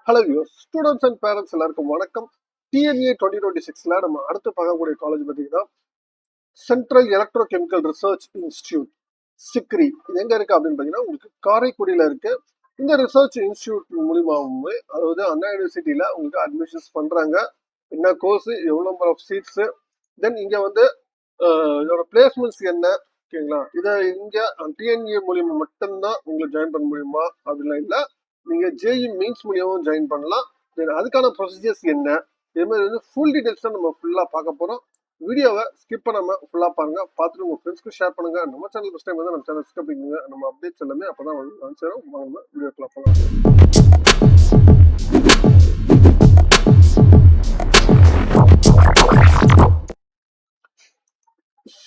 Hello views students and parents எல்லாருக்கும் வணக்கம். DNA 2026ல நம்ம அடுத்து பார்க்கக்கூடிய காலேஜ் பார்த்தீங்கன்னா central electro chemical research institute Sikri. இது எங்க இருக்கு அப்படின்னு பார்த்தீங்கன்னா உங்களுக்கு காரைக்குடியில இருக்கு. இந்த ரிசர்ச் இன்ஸ்டியூட் மூலியமாகவே அதாவது அண்ணா யூனிவர்சிட்டியில உங்களுக்கு அட்மிஷன்ஸ் பண்றாங்க. என்ன கோர்ஸ், எவ்வளோ நம்பர் ஆஃப் சீட்ஸ், தென் இங்க வந்து இதோட பிளேஸ்மெண்ட்ஸ் என்ன, ஓகேங்களா? இதை இங்க டிஎன்ஏ மூலியமா மட்டும்தான் உங்களுக்கு ஜாயின் பண்ண முடியுமா அப்படிலாம் இல்லை, நீங்க ஜேஇ மெயின்ஸ் மூலியமாவும் ஜாயின் பண்ணலாம். தென் அதுக்கான ப்ரொசீஜர்ஸ் என்ன, இது மாதிரி வந்து ஃபுல் டீடைல்ஸ் தான் நம்ம ஃபுல்லா பார்க்க போறோம். வீடியோவை ஸ்கிப் பண்ணாம ஃபுல்லா பாருங்க, பார்த்துட்டு உங்க ஃப்ரெண்ட்ஸ்க்கு ஷேர் பண்ணுங்க. நம்ம சேனல் ஃபர்ஸ்ட் டைம் வந்து நம்ம சேனல் சப்ஸ்கிரைப் பண்ணுங்க. நம்ம அப்டேட்ஸ் எல்லாமே அப்பதான் வந்து சேரும். வாங்க வீடியோக்குள்ள போகலாம்.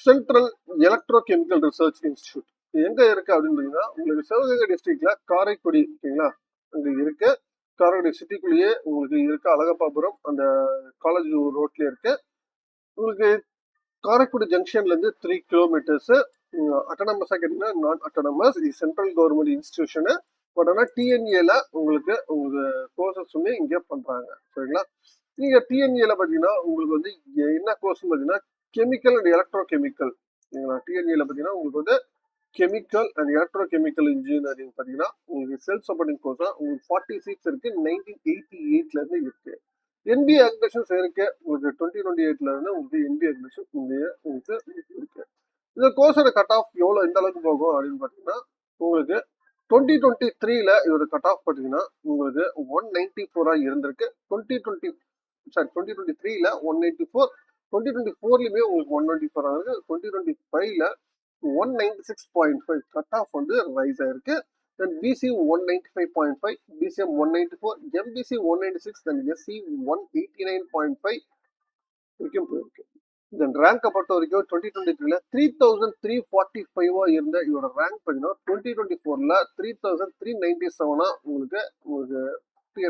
Central electro chemical research institute எங்க இருக்கு அப்படின்னு பார்த்தீங்கன்னா உங்களுக்கு சிவகங்கை டிஸ்ட்ரிக்ட்ல காரைக்குடி, ஓகேங்களா? அங்க இருக்கு. காரைக்குடி சிட்டிக்குள்ளேயே உங்களுக்கு இருக்கு. அழகப்பாபுரம் அந்த காலேஜ் ரோட்லயே இருக்கு. உங்களுக்கு காரைக்குடி ஜங்ஷன்ல இருந்து 3 கிலோமீட்டர்ஸ். அட்டானமஸா கேட்டீங்கன்னா நான் அட்டானமஸ், இது சென்ட்ரல் கவர்மெண்ட் இன்ஸ்டிடியூஷனு. பட் ஆனால் டிஎன்ஏல உங்களுக்கு கோர்சஸ் வந்து இங்கே பண்றாங்க, சரிங்களா? நீங்க டிஎன்ஏல பாத்தீங்கன்னா உங்களுக்கு வந்து என்ன கோர்ஸ் பாத்தீங்கன்னா கெமிக்கல் அண்ட் எலக்ட்ரோ கெமிக்கல், சரிங்களா? டிஎன்ஏல பாத்தீங்கன்னா உங்களுக்கு வந்து chemical and electro chemical engineering பாத்தீங்கன்னா உங்களுக்கு செல்ஃப் சப்போர்ட்டிங் கோர்ஸா உங்களுக்கு 40 சீட்ஸ் இருக்கு. 1988ல இருந்து இருக்கு. என்பிஏ அட்மிஷன்ஸ் இருக்கு. உங்களுக்கு 2028ல இருந்து உங்களுக்கு என்பிஏ அட்மிஷன் உங்களுக்கு இருக்கு. இந்த கோர்ஸோட கட் ஆஃப் எவ்வளவு எந்த அளவுக்கு போகும் அப்படின்னு பாத்தீங்கன்னா உங்களுக்கு 2023ல இதோட கட் ஆஃப் பாத்தீங்கன்னா உங்களுக்கு 194 இருந்திருக்கு. 2023ல 194, 2024லயுமே உங்களுக்கு 194 இருக்கு. 2025ல 196.5 கட் ஆஃப் வந்து ரைஸ் ஆயிருக்கு. Then BC 195.5, BCM 194, MBC 196, then SC 189.5 வரைக்கும் போயிருக்கு. தென் ரேங்கை பொறுத்த வரைக்கும் 2023ல 3345 இருந்த இதோட ரேங்க் பார்த்தீங்கன்னா 2024ல 3397 உங்களுக்கு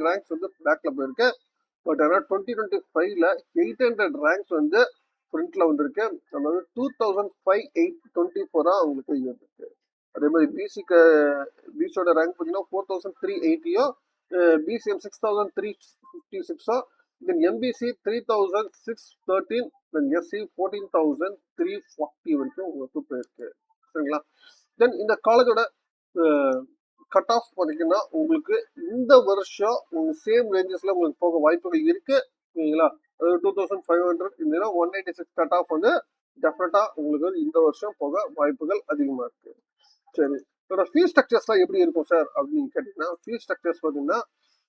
ரேங்க்ஸ் வந்து பேக்ல போயிருக்கு. பட் ஆனால் 2025ல 800 ரேங்க்ஸ் வந்து ஃப்ரண்ட்ல வந்திருக்கு. அதாவது 2524 உங்களுக்கு இருக்கு. அதே மாதிரி பிசியோட ரேங்க் பார்த்தீங்கன்னா 4380, BCM 6356, then MBC 3613, then SC 14340 வரைக்கும் உங்களுக்கு போயிருக்கு, சரிங்களா? தென் இந்த காலேஜோட கட் ஆஃப் பார்த்தீங்கன்னா உங்களுக்கு இந்த வருஷம் சேம் ரேஞ்சஸ்ல உங்களுக்கு போக வாய்ப்புகள் இருக்கு, சரிங்களா? 2500 இந்த 196 கட் ஆஃப் வந்து டெஃபினட்டா உங்களுக்கு இந்த வருஷம் போக வாய்ப்புகள் அதிகமா இருக்கு. சரி, இதோட ஃபீஸ் ஸ்ட்ரக்சர்ஸ்லாம் எப்படி இருக்கும் சார் அப்படின்னு கேட்டீங்கன்னா, ஃபீஸ் ஸ்ட்ரக்சர்ஸ் பார்த்தீங்கன்னா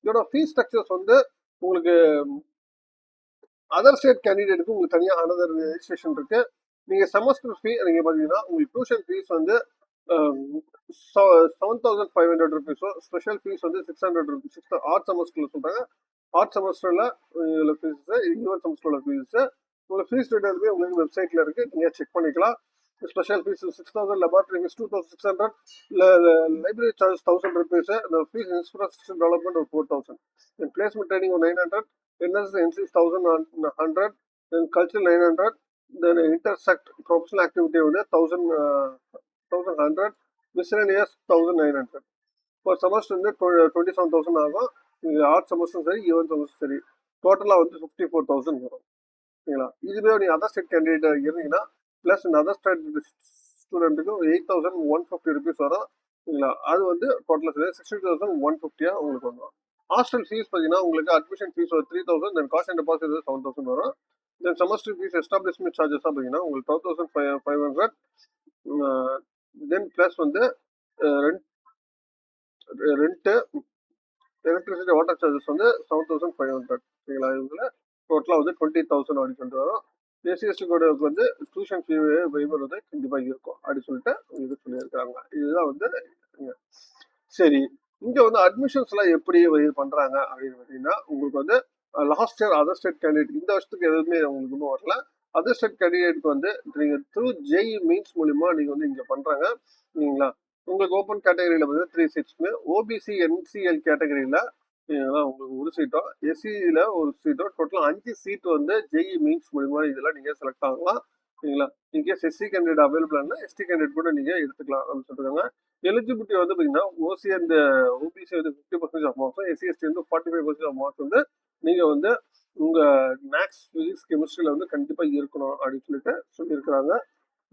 இதோட ஃபீஸ் ஸ்ட்ரக்சர்ஸ் வந்து உங்களுக்கு அதர் ஸ்டேட் கேண்டிடேட்டுக்கு உங்களுக்கு தனியாக அனதர் ரெஜிஸ்ட்ரேஷன் இருக்கு. நீங்க செமஸ்டர் ஃபீ நீங்க பார்த்தீங்கன்னா உங்களுக்கு டியூஷன் ஃபீஸ் வந்து 7500 ருபீஸோ, ஸ்பெஷல் ஃபீஸ் வந்து 600 ருபீஸ். ஆர்ட் செமஸ்டர்ல சொல்றாங்க. ஆர்ட் செமஸ்டர்ல ஃபீஸ், ஈவன் செமஸ்டர்ல ஃபீஸ், உங்களுக்கு ஃபீஸ் டீடைல்ஸ் உங்களுக்கு வெப்சைட்ல இருக்கு, நீங்க செக் பண்ணிக்கலாம். Special fees 6000, laboratory fees 2600, library charge 1000 rupees, fees infrastructure development ஒரு 4000, பிளேஸ்மெண்ட் ட்ரைனிங் ஒரு 900, NSS NC 1100, then cultural 900, then intersect professional activity வந்து 1100, miscellaneous 1900. ஒரு செமஸ்டர் வந்து 27,000 ஆகும். ஆர்ட் செமஸ்டர் சரி, ஈவன் செமஸ்டர் சரி, டோட்டலாக வந்து 54,000 வரும், சரிங்களா? இதுவே நீங்கள் அதர் ஸ்டேட் கேண்டிடேட் இருந்தீங்கன்னா ப்ளஸ் இந்த அதர் ஸ்டேட் ஸ்டூடெண்ட்டுக்கு 8150 ருபீஸ் வரும், சரிங்களா? அது வந்து டோட்டலாக சரி 60,150 உங்களுக்கு வரும். ஹாஸ்டல் ஃபீஸ் பார்த்தீங்கன்னா உங்களுக்கு அட்மிஷன் ஃபீஸ் ஒரு 3000, தென் காஸ்ட் அண்ட் டெபாசிட் 7000 வரும். தென் செமஸ்டர் ஃபீஸ் எஸ்டாப்ளிஷ்மெண்ட் சார்ஜஸ் பார்த்தீங்கன்னா உங்களுக்கு 12,500, தென் ப்ளஸ் வந்து ரெண்ட்டு, எலக்ட்ரிசிட்டி, வாட்டர் சார்ஜஸ் வந்து 7500, சரிங்களா? இதில் டோட்டலாக வந்து 20,000 அப்படி சொல்லிட்டு வரும். எஸ்சி கோடுக்கு வந்து டியூஷன் ஃபீ வைவர் வந்து கண்டிப்பாக இருக்கும் அப்படி சொல்லிட்டு உங்களுக்கு சொல்லியிருக்காங்க. இதுதான் வந்து சரி. இங்கே வந்து அட்மிஷன்ஸ் எல்லாம் எப்படி இது பண்றாங்க அப்படின்னு பார்த்தீங்கன்னா உங்களுக்கு வந்து last year other state candidate இந்த வருஷத்துக்கு எதுவுமே உங்களுக்கு இன்னும் வரல. அதர் ஸ்டேட் கேண்டிடேட்க்கு வந்து நீங்க த்ரூ ஜேஇ மெயின்ஸ் மூலியமா நீங்க வந்து இங்க பண்றாங்க, சரிங்களா? உங்களுக்கு ஓப்பன் கேட்டகரியில வந்து 3 சீட்ஸுமே, ஓபிசி என்சிஎல் கேட்டகரியில உங்களுக்கு ஒரு சீட்டும், எஸ்சியில ஒரு சீட்டும், டோட்டலா 5 சீட் வந்து ஜேஇ மெயின்ஸ் மூலியமா இதெல்லாம் நீங்க செலக்ட் ஆகலாம். சரிங்களா? இன்கேஸ் எஸ்சி கேண்டிடேட் அவைலபிளானா எஸ்டி கேண்டிடேட் கூட நீங்க எடுத்துக்கலாம் அப்படின்னு சொல்லிருக்காங்க. எலிஜிபிலிட்டி வந்து பார்த்தீங்கன்னா ஓசி அண்ட் ஓபிசி வந்து 50% ஆஃப் மார்க்ஸும், எஸ்சி எஸ்டி வந்து 45% ஆஃப் மார்க்ஸ் வந்து நீங்க வந்து உங்க மேக்ஸ், பிசிக்ஸ், கெமிஸ்ட்ரியில வந்து கண்டிப்பா இருக்கணும் அப்படின்னு சொல்லிட்டு சொல்லியிருக்கிறாங்க.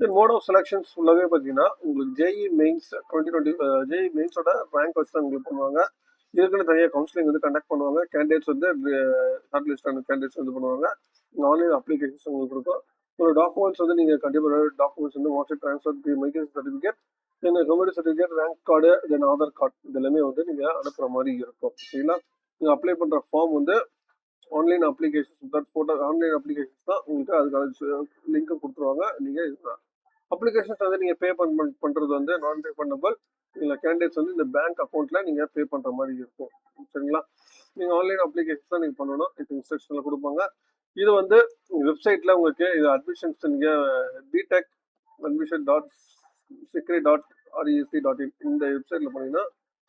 தென் மோட் ஆஃப் செலக்ஷன்ஸ் ஃபுல்லாகவே பார்த்தீங்கன்னா உங்களுக்கு ஜேஇ மெயின்ஸ் 2020 ஜேஇ மெயின்ஸோட ரேங்க் வச்சு தான் உங்களுக்கு பண்ணுவாங்க. இதுக்குன்னு தனியாக கவுன்சிலிங் வந்து கண்டக்ட் பண்ணுவாங்க. கேண்டிடேட்ஸ் வந்து ஷார்ட் லிஸ்ட் ஆன கேண்டிடேட்ஸ் வந்து பண்ணுவாங்க. ஆன்லைன் அப்ளிகேஷன்ஸ் உங்களுக்கு இருக்கும். ஒரு டாக்குமெண்ட்ஸ் வந்து நீங்கள் கண்டிப்பாக டாக்குமெண்ட்ஸ் வந்து marksheet transfer, migration certificate, then community certificate, rank card, then Aadhaar card இது எல்லாமே வந்து நீங்கள் அனுப்புகிற மாதிரி இருக்கும். சரிங்களா? நீங்கள் அப்ளை பண்ணுற ஃபார்ம் வந்து ஆன்லைன் அப்ளிகேஷன்ஸ் தான் ஆன்லைன் அப்ளிகேஷன்ஸ் தான் உங்களுக்கு அதுக்கான லிங்க் கொடுத்துருவாங்க. நீங்கள் இதுதான் அப்ளிகேஷன்ஸ் வந்து நீங்கள் பே பண்ணுறது வந்து நான் ரீஃபண்டபிள். இல்லை கேண்டிடேட்ஸ் வந்து இந்த பேங்க் அக்கௌண்ட்டில் நீங்கள் பே பண்ணுற மாதிரி இருக்கும். சரிங்களா? நீங்கள் ஆன்லைன் அப்ளிகேஷன்ஸ் தான் நீங்கள் பண்ணணும். இப்போ இன்ஸ்ட்ரக்ஷனில் கொடுப்பாங்க. இது வந்து வெப்சைட்டில் உங்களுக்கு இது அட்மிஷன்ஸ் நீங்கள் பிடெக் அட்மிஷன் டாட் சிக்ரி டாட் ஆர்இசி டாட் இன் இந்த வெப்சைட்டில் போனீங்கன்னா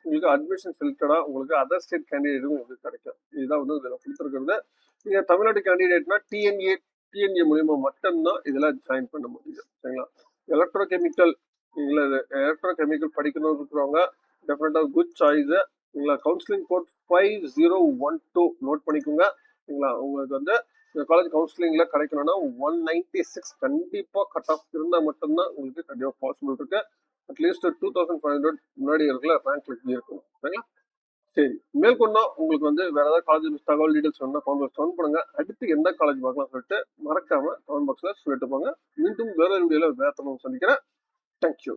உங்களுக்கு அட்மிஷன் ரிலேட்டடாக உங்களுக்கு அதர் ஸ்டேட் கேண்டிடேட்டும் உங்களுக்கு கிடைக்கும். இதுதான் வந்து இதில் கொடுத்துருக்கிறது. நீங்கள் தமிழ்நாடு கேண்டிடேட்னா டிஎன்ஏ மூலியமாக மட்டும்தான் இதில் ஜாயின் பண்ண முடியும். சரிங்களா? எலக்ட்ரோகெமிக்கல் இல்லை எலக்ட்ரோகெமிக்கல் படிக்கணும்னு இருக்கிறவங்க டெஃபினட்டாக குட் சாய்ஸு. சரிங்களா? கவுன்சிலிங் கோட் 5012 நோட் பண்ணிக்கோங்க. சரிங்களா? உங்களுக்கு வந்து இந்த காலேஜ் கவுன்சிலிங்கில் கிடைக்கணும்னா 196 கண்டிப்பாக கட் ஆஃப் இருந்தால் மட்டும்தான் உங்களுக்கு கண்டிப்பாக பாசிபிள் இருக்கு. அட்லீஸ்ட் 2500 முன்னாடி இருக்கிற ரேங்க்ல இருக்கணும். சரிங்களா? சரி, மேற்கொண்டா உங்களுக்கு வந்து வேற ஏதாவது காலேஜ் தகவல் டீடைல்ஸ் வேணும்னா கமெண்ட் பாக்ஸ் பண்ணுங்க. அடுத்து எந்த காலேஜ் பார்க்கலாம் சொல்லிட்டு மறக்காம கமெண்ட் பாக்ஸ்ல சொல்லிட்டு போங்க. மீண்டும் வேற வீடியோல வேற சந்திக்கிறேன். தேங்க்யூ.